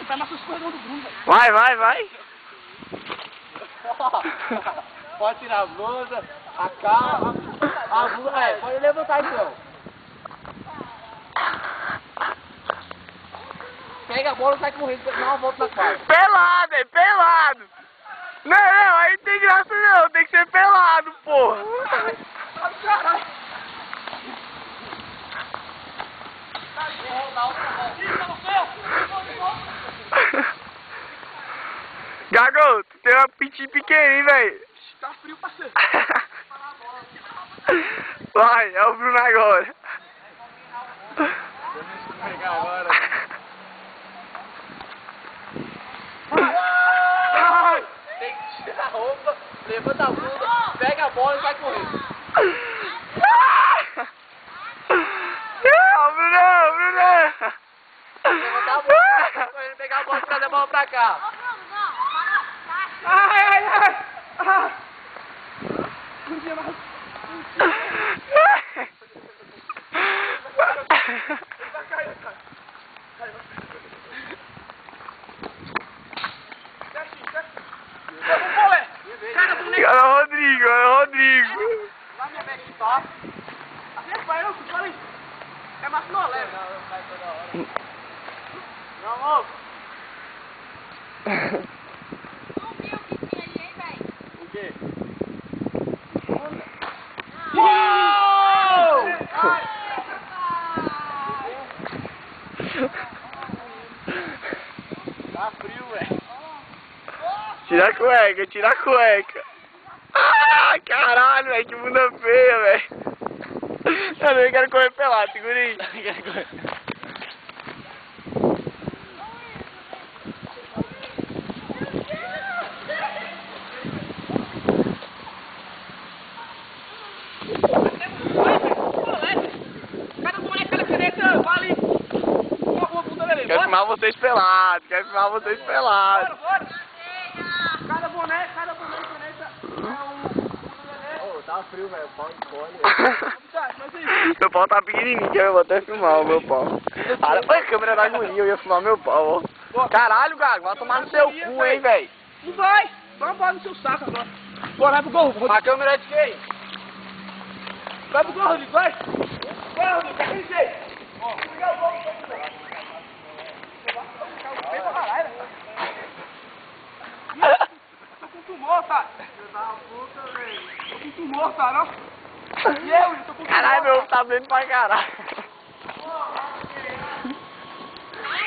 vai amassar o escorregão do Bruno, velho. Vai, vai, vai. Pode tirar a blusa, a calça, a blusa, pode levantar então. Pega a bola e sai correndo, dá uma volta na quadra. Pelado, é pelado. Não, aí não tem graça não, tem que ser pelado, porra. Caralho. Gago, tu tem uma pitinha pequena, hein, velho? Tá frio, parceiro. Vai, é o Bruno agora. Vamos pegar agora. Tem que tirar a roupa, levanta a blusa, pega a bola e vai correndo. Não, Bruno! Levantar a bola, pegar a bola e trazer a bola pra cá. Ai. Um dia mais. Vai cair, cara. Cara, Rodrigo. Lá minha bag de pau. Assim vai eu, falei. É mais não leve. Não, vai toda hora. Não, moço. Não viu o que tinha ali, hein, velho? O quê? Tá frio, velho. Tira a cueca. Ah, caralho, velho, que bunda feia, velho. Eu nem quero correr pelado, segura aí. Cada boneca, cada caneta, vale uma bunda, beleza. Quero filmar vocês pelados, Bora. Cada boneca, caneta Ô, tá frio, velho. O pau encolhe. Mas aí. Meu pau tá pequenininho, eu vou até filmar o meu pau. Olha, a câmera da agonia, eu ia filmar meu pau, ó. Caralho, Gago, vai tomar no seu cu, hein, velho. Não vai. Vai embora no seu saco agora. Bora, vai pro gol, Rodrigo. A câmera é de quem? Vai pro gol, Rodrigo, vai. Vai, Rodrigo, daquele jeito. Ó, liga o gol. Vem pra caralho. Tô com tumor, tá? Tô com tumor, tá, não? E eu tô com tumor. Caralho, meu ovo tá doendo pra caralho.